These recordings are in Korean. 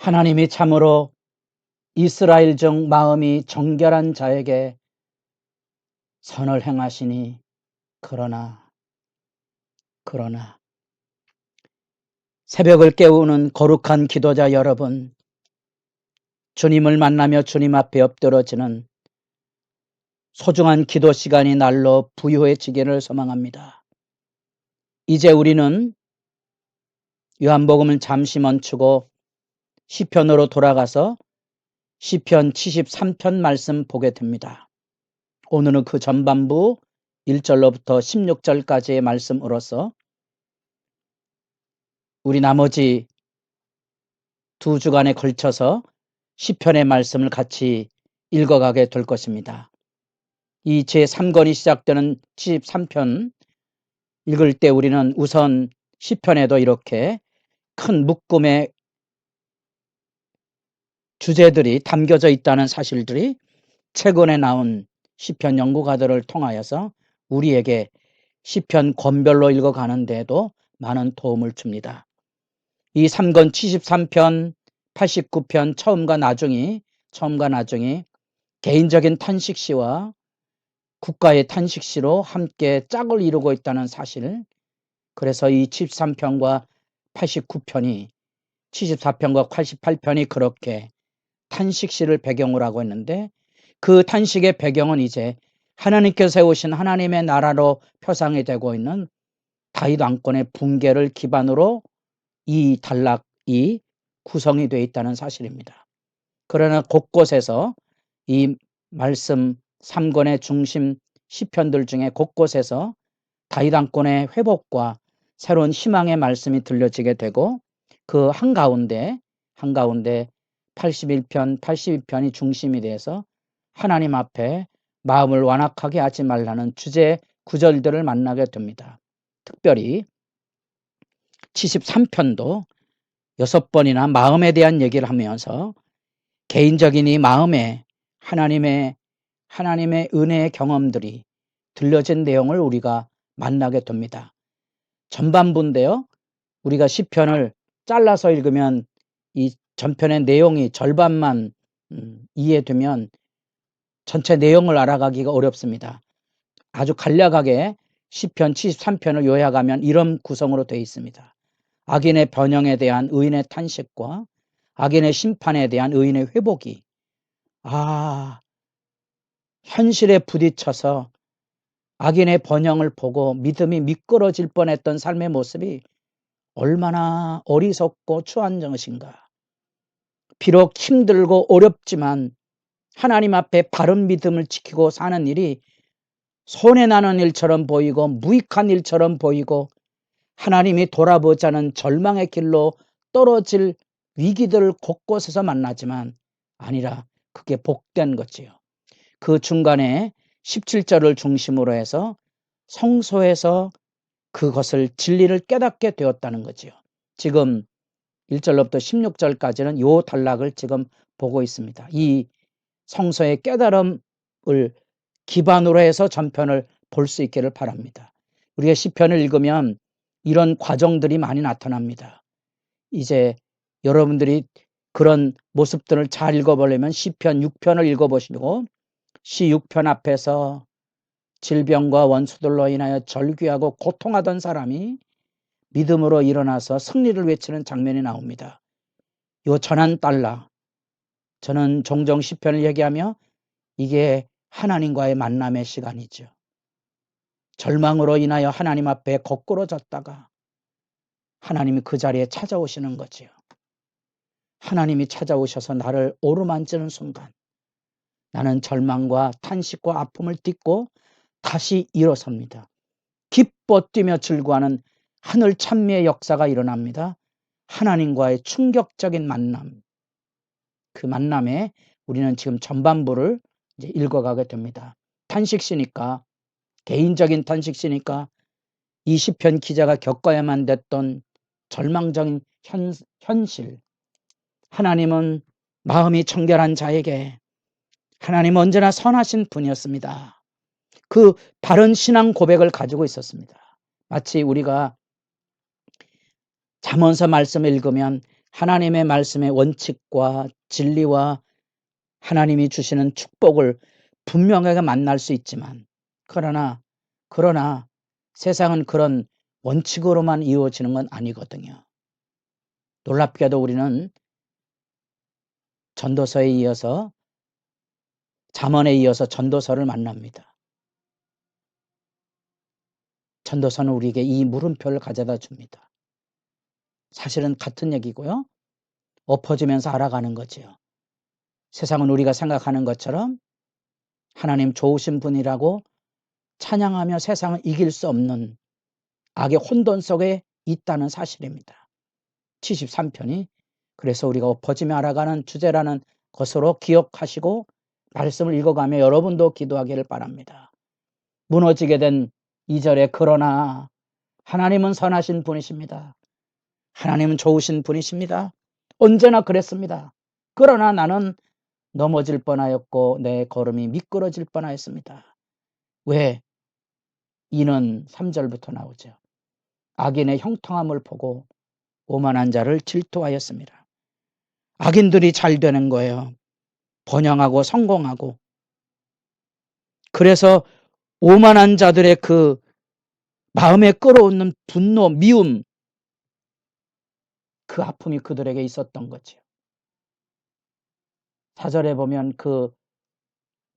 하나님이 참으로 이스라엘 중 마음이 정결한 자에게 선을 행하시니 그러나 새벽을 깨우는 거룩한 기도자 여러분, 주님을 만나며 주님 앞에 엎드러지는 소중한 기도 시간이 날로 부유해지기를 소망합니다. 이제 우리는 요한복음을 잠시 멈추고 시편으로 돌아가서 시편 73편 말씀 보게 됩니다. 오늘은 그 전반부 1절로부터 16절까지의 말씀으로서 우리 나머지 두 주간에 걸쳐서 시편의 말씀을 같이 읽어가게 될 것입니다. 이 제3권이 시작되는 73편 읽을 때 우리는 우선 시편에도 이렇게 큰 묶음의 주제들이 담겨져 있다는 사실들이 최근에 나온 시편 연구가들을 통하여서 우리에게 시편 권별로 읽어가는 데에도 많은 도움을 줍니다. 이 3권 73편, 89편 처음과 나중이 개인적인 탄식시와 국가의 탄식시로 함께 짝을 이루고 있다는 사실, 그래서 이 73편과 89편이 74편과 88편이 그렇게 탄식시를 배경으로 하고 있는데, 그 탄식의 배경은 이제 하나님께서 세우신 하나님의 나라로 표상이 되고 있는 다윗 왕권의 붕괴를 기반으로 이 단락이 구성이 되어 있다는 사실입니다. 그러나 곳곳에서 이 말씀 3권의 중심 시편들 중에 곳곳에서 다윗 왕권의 회복과 새로운 희망의 말씀이 들려지게 되고, 그 한가운데 81편, 82편이 중심이 돼서 하나님 앞에 마음을 완악하게 하지 말라는 주제 구절들을 만나게 됩니다. 특별히 73편도 6번이나 마음에 대한 얘기를 하면서 개인적인 이 마음에 하나님의 은혜의 경험들이 들려진 내용을 우리가 만나게 됩니다. 전반부인데요, 우리가 시편을 잘라서 읽으면 이 전편의 내용이 절반만 이해되면 전체 내용을 알아가기가 어렵습니다. 아주 간략하게 시편 73편을 요약하면 이런 구성으로 되어 있습니다. 악인의 변형에 대한 의인의 탄식과 악인의 심판에 대한 의인의 회복이, 현실에 부딪혀서 악인의 번영을 보고 믿음이 미끄러질 뻔했던 삶의 모습이 얼마나 어리석고 추한 것인가. 비록 힘들고 어렵지만 하나님 앞에 바른 믿음을 지키고 사는 일이 손해나는 일처럼 보이고 무익한 일처럼 보이고 하나님이 돌아보자는 절망의 길로 떨어질 위기들을 곳곳에서 만나지만 아니라 그게 복된 거지요. 그 중간에 17절을 중심으로 해서 성소에서 그것을 진리를 깨닫게 되었다는 거지요. 지금 1절로부터 16절까지는 요 단락을 지금 보고 있습니다. 이 성서의 깨달음을 기반으로 해서 전편을 볼 수 있기를 바랍니다. 우리가 시편을 읽으면 이런 과정들이 많이 나타납니다. 이제 여러분들이 그런 모습들을 잘 읽어보려면 시편 6편을 읽어보시고 시 6편 앞에서 질병과 원수들로 인하여 절규하고 고통하던 사람이 믿음으로 일어나서 승리를 외치는 장면이 나옵니다. 요 전한 달라, 저는 종종 시편을 얘기하며 이게 하나님과의 만남의 시간이죠. 절망으로 인하여 하나님 앞에 거꾸로졌다가 하나님이 그 자리에 찾아오시는 거지요. 하나님이 찾아오셔서 나를 오르만지는 순간 나는 절망과 탄식과 아픔을 딛고 다시 일어섭니다. 기뻐 뛰며 즐거워하는 하늘 찬미의 역사가 일어납니다. 하나님과의 충격적인 만남, 그 만남에 우리는 지금 전반부를 이제 읽어가게 됩니다. 탄식시니까, 개인적인 탄식시니까 이 시편 기자가 겪어야만 됐던 절망적인 현실. 하나님은 마음이 청결한 자에게, 하나님은 언제나 선하신 분이었습니다. 그 바른 신앙 고백을 가지고 있었습니다. 마치 우리가 잠언서 말씀을 읽으면 하나님의 말씀의 원칙과 진리와 하나님이 주시는 축복을 분명하게 만날 수 있지만 그러나 세상은 그런 원칙으로만 이루어지는 건 아니거든요. 놀랍게도 우리는 전도서에 이어서 잠언에 이어서 전도서를 만납니다. 전도서는 우리에게 이 물음표를 가져다 줍니다. 사실은 같은 얘기고요. 엎어지면서 알아가는 거지요. 세상은 우리가 생각하는 것처럼 하나님 좋으신 분이라고 찬양하며 세상을 이길 수 없는 악의 혼돈 속에 있다는 사실입니다. 73편이 그래서 우리가 엎어지며 알아가는 주제라는 것으로 기억하시고 말씀을 읽어가며 여러분도 기도하기를 바랍니다. 무너지게 된 2절에 그러나 하나님은 선하신 분이십니다. 하나님은 좋으신 분이십니다. 언제나 그랬습니다. 그러나 나는 넘어질 뻔하였고 내 걸음이 미끄러질 뻔하였습니다. 왜? 이는 3절부터 나오죠. 악인의 형통함을 보고 오만한 자를 질투하였습니다. 악인들이 잘 되는 거예요. 번영하고 성공하고. 그래서 오만한 자들의 그 마음에 끌어오는 분노, 미움, 그 아픔이 그들에게 있었던 거죠. 4절에 보면 그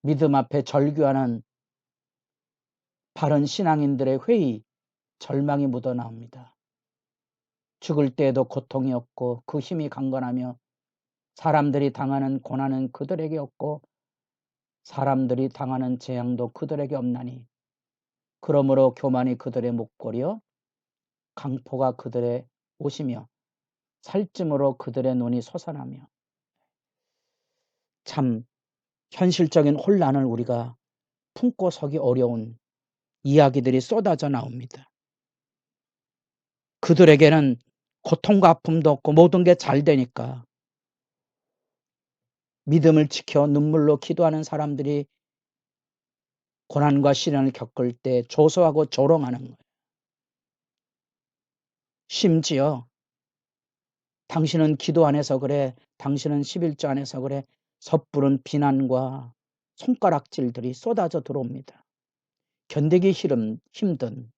믿음 앞에 절규하는 바른 신앙인들의 회의, 절망이 묻어나옵니다. 죽을 때에도 고통이 없고 그 힘이 강건하며 사람들이 당하는 고난은 그들에게 없고 사람들이 당하는 재앙도 그들에게 없나니 그러므로 교만이 그들의 목걸이요 강포가 그들의 옷이며 살찜으로 그들의 눈이 솟아나며. 참 현실적인 혼란을 우리가 품고 서기 어려운 이야기들이 쏟아져 나옵니다. 그들에게는 고통과 아픔도 없고 모든 게 잘 되니까 믿음을 지켜 눈물로 기도하는 사람들이 고난과 시련을 겪을 때 조소하고 조롱하는 거예요. 심지어 당신은 기도 안 해서 그래, 당신은 11조 안 해서 그래, 섣부른 비난과 손가락질들이 쏟아져 들어옵니다. 견디기 힘든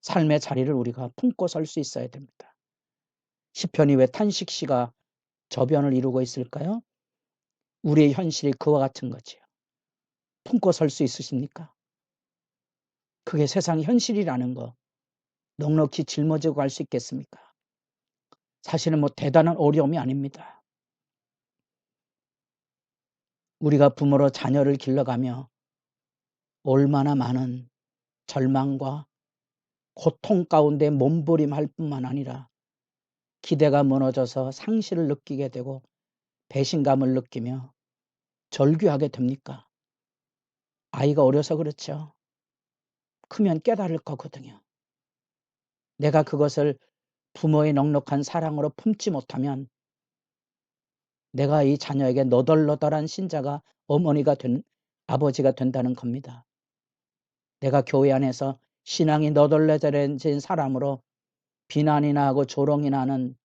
삶의 자리를 우리가 품고 설 수 있어야 됩니다. 시편이 왜 탄식시가 저변을 이루고 있을까요? 우리의 현실이 그와 같은 거지요. 품고 설 수 있으십니까? 그게 세상 현실이라는 거 넉넉히 짊어지고 갈 수 있겠습니까? 사실은 뭐 대단한 어려움이 아닙니다. 우리가 부모로 자녀를 길러가며 얼마나 많은 절망과 고통 가운데 몸부림할 뿐만 아니라 기대가 무너져서 상실을 느끼게 되고 배신감을 느끼며 절규하게 됩니까? 아이가 어려서 그렇죠. 크면 깨달을 거거든요. 내가 그것을 부모의 넉넉한 사랑으로 품지 못하면 내가 이 자녀에게 너덜너덜한 신자가 아버지가 된다는 겁니다. 내가 교회 안에서 신앙이 너덜너덜해진 사람으로 비난이나 하고 조롱이나 하는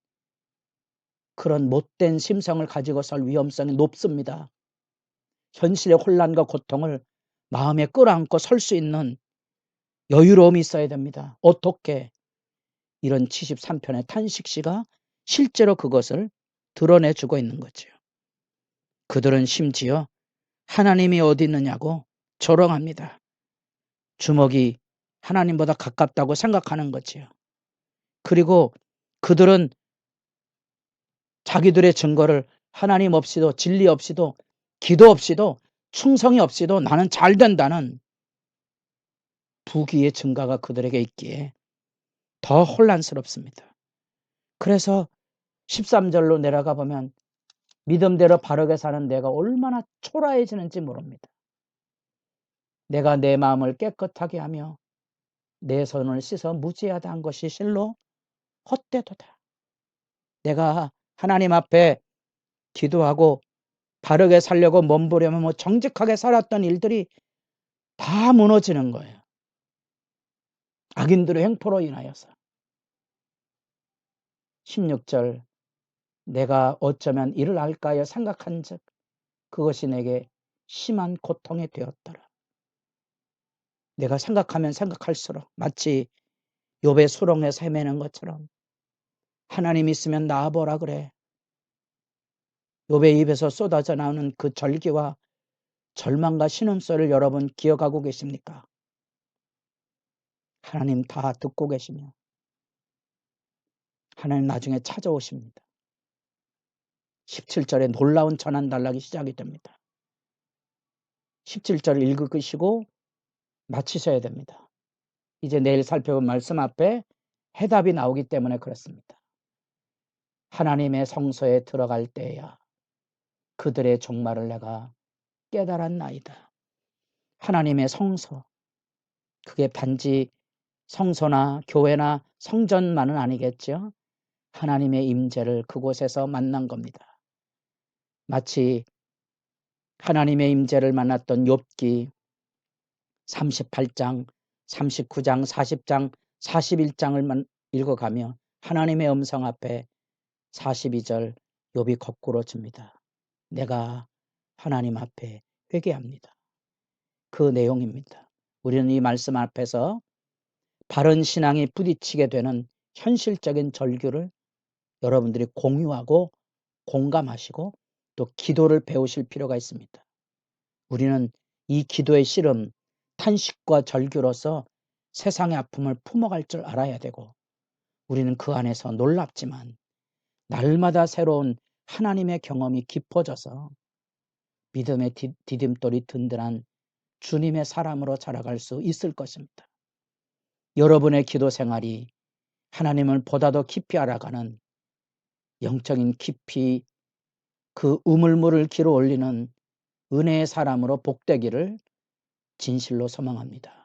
그런 못된 심성을 가지고 설 위험성이 높습니다. 현실의 혼란과 고통을 마음에 끌어안고 설 수 있는 여유로움이 있어야 됩니다. 어떻게? 이런 73편의 탄식시가 실제로 그것을 드러내주고 있는 거죠. 그들은 심지어 하나님이 어디 있느냐고 조롱합니다. 주먹이 하나님보다 가깝다고 생각하는 거지요. 그리고 그들은 자기들의 증거를 하나님 없이도 진리 없이도 기도 없이도 충성이 없이도 나는 잘 된다는 부귀의 증거가 그들에게 있기에 더 혼란스럽습니다. 그래서 13절로 내려가 보면 믿음대로 바르게 사는 내가 얼마나 초라해지는지 모릅니다. 내가 내 마음을 깨끗하게 하며 내 손을 씻어 무지하다 한 것이 실로 헛되도다. 내가 하나님 앞에 기도하고 바르게 살려고 몸부림하며 뭐 정직하게 살았던 일들이 다 무너지는 거예요. 악인들의 횡포로 인하여서. 16절 내가 어쩌면 이를 알까요 생각한즉 그것이 내게 심한 고통이 되었더라. 내가 생각하면 생각할수록 마치 욥의 수렁에서 헤매는 것처럼 하나님 있으면 나아보라 그래. 욥의 입에서 쏟아져 나오는 그 절기와 절망과 신음소리를 여러분 기억하고 계십니까? 하나님 다 듣고 계시며 하나님 나중에 찾아오십니다. 17절에 놀라운 전환단락이 시작이 됩니다. 17절 읽으시고 마치셔야 됩니다. 이제 내일 살펴본 말씀 앞에 해답이 나오기 때문에 그렇습니다. 하나님의 성소에 들어갈 때야 그들의 종말을 내가 깨달았나이다. 하나님의 성소, 그게 단지 성소나 교회나 성전만은 아니겠죠. 하나님의 임재를 그곳에서 만난 겁니다. 마치 하나님의 임재를 만났던 욥기 38장, 39장, 40장, 41장을 읽어가며 하나님의 음성 앞에 42절 욥이 거꾸로 줍니다. 내가 하나님 앞에 회개합니다. 그 내용입니다. 우리는 이 말씀 앞에서 바른 신앙이 부딪히게 되는 현실적인 절규를 여러분들이 공유하고 공감하시고 또 기도를 배우실 필요가 있습니다. 우리는 이 기도의 씨름, 탄식과 절규로서 세상의 아픔을 품어갈 줄 알아야 되고 우리는 그 안에서 놀랍지만 날마다 새로운 하나님의 경험이 깊어져서 믿음의 디딤돌이 든든한 주님의 사람으로 자라갈 수 있을 것입니다. 여러분의 기도 생활이 하나님을 보다 더 깊이 알아가는 영적인 깊이 그 우물물을 길어 올리는 은혜의 사람으로 복되기를 진실로 소망합니다.